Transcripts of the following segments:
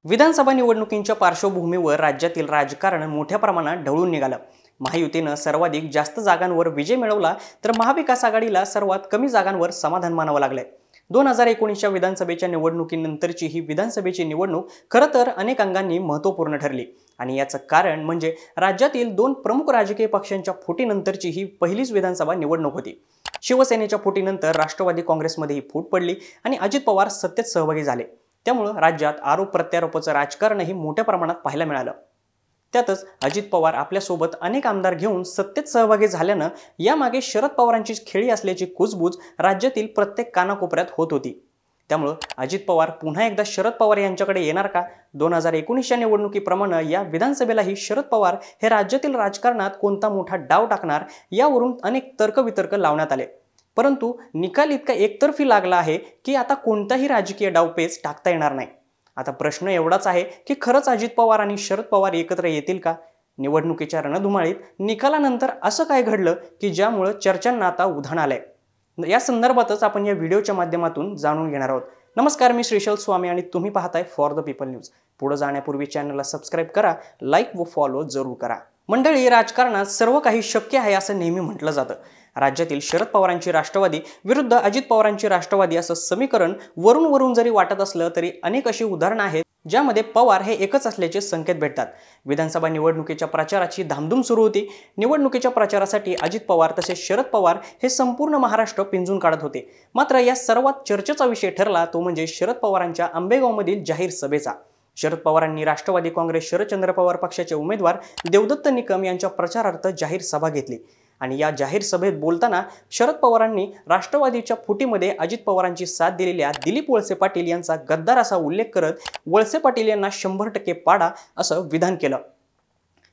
विधानसभा निवडणुकींच्या पार्श्वभूमीवर राज्यातील राजकारण मोठ्या प्रमाणात ढवळून निघालं। महायुतीनं सर्वाधिक जास्त जागांवर विजय मिळवला तर महाविकास आघाडीला सर्वात कमी जागांवर समाधान मानावं लागलंय। 2019च्या विधानसभेच्या निवडणुकीनंतरची ही विधानसभेची निवडणूक खरं तर अनेक अंगांनी महत्त्वपूर्ण ठरली आणि याचं कारण म्हणजे राज्यातील दोन प्रमुख राजकीय पक्षांच्या फुटीनंतरची ही पहिलीच विधानसभा निवडणूक होती। शिवसेनेच्या फुटीनंतर राष्ट्रवादी काँग्रेसमध्ये ही फूट पडली आणि अजित पवार सत्तेत सहभागी झाले। त्यामुळे राज्यात आरोप प्रत्यारोपाचं राजकारणही मोठ्या प्रमाणात पाहायला मिळालं। त्यातच अजित पवार आपल्यासोबत अनेक आमदार घेऊन सत्तेत सहभागी झाल्यानं यामागे शरद पवारांची खेळी असल्याची कुजबूज राज्यातील प्रत्येक कानाकोपऱ्यात होत होती। त्यामुळे अजित पवार पुन्हा एकदा शरद पवार यांच्याकडे येणार का? 2019च्या निवडणुकीप्रमाणे या विधानसभेलाही शरद पवार हे राज्यातील राजकारणात कोणता मोठा डाव टाकणार यावरून अनेक तर्कवितर्क लावण्यात आले। परंतु निकाल इतका एकतर्फी लागला आहे की आता कोणताही राजकीय डावपेच टाकता येणार नाही। आता प्रश्न एवढाच आहे की खरंच अजित पवार आणि शरद पवार एकत्र येतील का? निवडणुकीच्या रणधुमाळीत निकालानंतर असं काय घडलं की ज्यामुळे चर्चांना आता उधाण आलंय? या संदर्भातच आपण या व्हिडिओच्या माध्यमातून जाणून घेणार आहोत। नमस्कार, मी श्रीशल स्वामी आणि तुम्ही पाहताय फॉर द पीपल न्यूज। पुढे जाण्यापूर्वी चॅनलला सबस्क्राइब करा, लाईक व फॉलो जरूर करा। मंडळी, राजकारणात सर्व काही शक्य आहे असं नेहमी म्हटलं जातं। राज्यातील शरद पवारांची राष्ट्रवादी विरुद्ध अजित पवारांची राष्ट्रवादी असं समीकरण वरून जरी वाटत असलं तरी अनेक अशी उदाहरणं आहेत ज्यामध्ये पवार हे एकच असल्याचे संकेत भेटतात। विधानसभा निवडणुकीच्या प्रचाराची धामधूम सुरू होती। निवडणुकीच्या प्रचारासाठी अजित पवार तसेच शरद पवार हे संपूर्ण महाराष्ट्र पिंजून काढत होते। मात्र या सर्वात चर्चेचा विषय ठरला तो म्हणजे शरद पवारांच्या आंबेगावमधील जाहीर सभेचा। शरद पवारांनी राष्ट्रवादी काँग्रेस शरदचंद्र पवार पक्षाचे उमेदवार देवदत्त निकम यांच्या प्रचारार्थ जाहीर सभा घेतली आणि या जाहीर सभेत बोलताना शरद पवारांनी राष्ट्रवादीच्या फुटीमध्ये अजित पवारांची साथ दिलेल्या दिलीप वळसे पाटील यांचा गद्दार असा उल्लेख करत वळसे पाटील यांना 100% पाडा असं विधान केलं।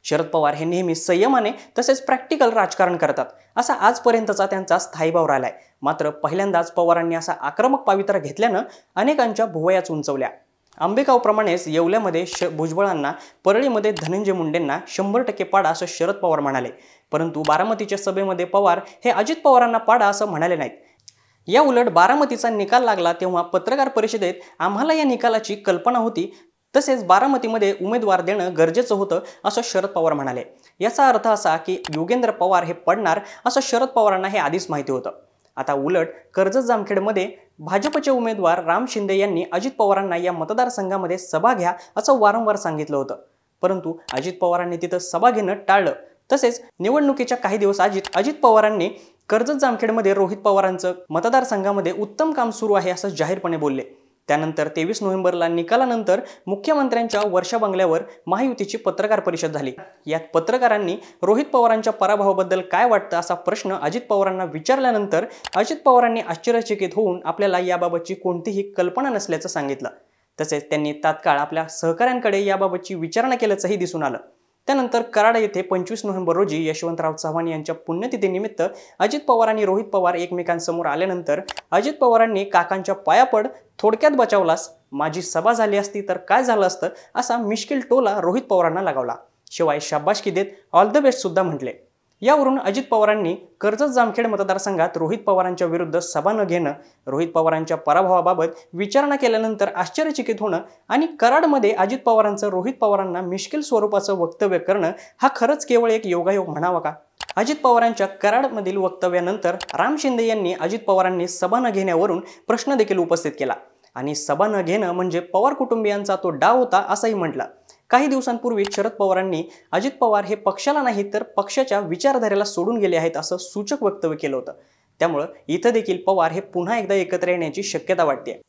शरद पवार हे नेहमी संयमाने तसेच प्रॅक्टिकल राजकारण करतात असा आजपर्यंतचा त्यांचा स्थायीभाव राहिलाय। मात्र पहिल्यांदाच पवारांनी असा आक्रमक पवित्रा घेतल्यानं अनेकांच्या भुवयाच उंचवल्या। आंबेगावप्रमाणेच येवल्यामध्ये भुजबळांना, परळीमध्ये धनंजय मुंडेंना 100% पाडा असं शरद पवार म्हणाले। परंतु बारामतीच्या सभेमध्ये पवार हे अजित पवारांना पाडा असं म्हणाले नाहीत। या उलट बारामतीचा निकाल लागला तेव्हा पत्रकार परिषदेत आम्हाला या निकालाची कल्पना होती, तसेच बारामतीमध्ये उमेदवार देणं गरजेचं होतं असं शरद पवार म्हणाले। याचा अर्थ असा की योगेंद्र पवार हे पडणार असं शरद पवारांना हे आधीच माहिती होतं। आता उलट कर्जत जामखेडमध्ये भाजपचे उमेदवार राम शिंदे यांनी अजित पवारांना या मतदारसंघामध्ये सभा घ्या असं वारंवार सांगितलं होतं, परंतु अजित पवारांनी तिथं सभा घेणं टाळलं। तसेच निवडणुकीच्या काही दिवस अजित पवारांनी कर्जत जामखेडमध्ये रोहित पवारांचं मतदारसंघामध्ये उत्तम काम सुरू आहे असं जाहीरपणे बोलले। त्यानंतर 23 नोव्हेंबरला निकालानंतर मुख्यमंत्र्यांच्या वर्षा बंगल्यावर महायुतीची पत्रकार परिषद झाली। यात पत्रकारांनी रोहित पवारांच्या पराभवाबद्दल काय वाटतं असा प्रश्न अजित पवारांना विचारल्यानंतर अजित पवारांनी आश्चर्यचकित होऊन आपल्याला याबाबतची कोणतीही कल्पना नसल्याचं सांगितलं। तसेच त्यांनी तात्काळ आपल्या सहकाऱ्यांकडे याबाबतची विचारणा केल्याचंही दिसून आलं। त्यानंतर कराड येथे 25 नोव्हेंबर रोजी यशवंतराव चव्हाण यांच्या पुण्यतिथीनिमित्त अजित पवार आणि रोहित पवार एकमेकांसमोर आल्यानंतर अजित पवारांनी काकांच्या पाया पड, थोडक्यात बचावलास, माझी सभा झाली असती तर काय झालं असतं असा मिश्किल टोला रोहित पवारांना लगावला। शिवाय शाबासकी देत ऑल द बेस्ट सुद्धा म्हटले। यावरून अजित पवारांनी कर्जत जामखेड मतदारसंघात रोहित पवारांच्या विरुद्ध सभा न घेणं, रोहित पवारांच्या पराभवाबाबत विचारणा केल्यानंतर आश्चर्यचकित होणं आणि कराडमध्ये अजित पवारांचं रोहित पवारांना मिश्किल स्वरूपाचं वक्तव्य करणं हा खरंच केवळ एक योगायोग म्हणावा का? अजित पवारांच्या कराडमधील वक्तव्यानंतर राम शिंदे यांनी अजित पवारांनी सभा न घेण्यावरून प्रश्न देखील उपस्थित केला आणि सभा न घेणं म्हणजे पवार कुटुंबियांचा तो डाव होता असंही म्हटलं। काही दिवसांपूर्वी शरद पवारांनी अजित पवार हे पक्षाला नाही तर पक्षाच्या विचारधारेला सोडून गेले आहेत असं सूचक वक्तव्य केलं होतं। त्यामुळे इथं देखील पवार हे पुन्हा एकदा एकत्र येण्याची शक्यता वाटते।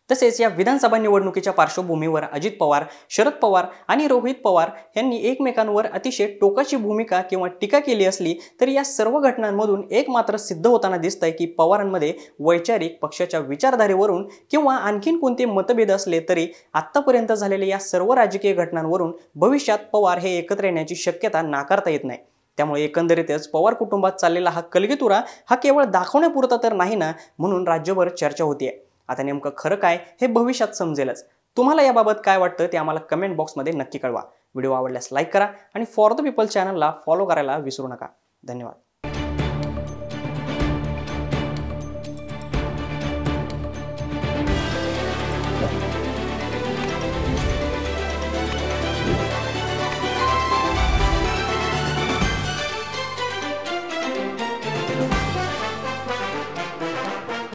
तसेच या विधानसभा निवडणुकीच्या पार्श्वभूमीवर अजित पवार, शरद पवार आणि रोहित पवार यांनी एकमेकांवर अतिशय टोकाची भूमिका किंवा टीका केली असली तरी या सर्व घटनांमधून एक मात्र सिद्ध होताना दिसतंय की पवारांमध्ये वैचारिक, पक्षाच्या विचारधारेवरून किंवा आणखीन कोणते मतभेद असले तरी आत्तापर्यंत झालेल्या या सर्व राजकीय घटनांवरून भविष्यात पवार हे एकत्र येण्याची शक्यता नाकारता येत नाही। त्यामुळे एकंदरीतच पवार कुटुंबात चाललेला हा कलगीतुरा हा केवळ दाखवण्यापुरता तर नाही ना, म्हणून राज्यभर चर्चा होतीये। आता नेमकं खरं काय हे भविष्यात समजेलच। तुम्हाला याबाबत काय वाटतं ते आम्हाला कमेंट बॉक्समध्ये नक्की कळवा। व्हिडिओ आवडल्यास लाईक करा आणि फॉर द पीपल चॅनलला फॉलो करायला विसरू नका। धन्यवाद।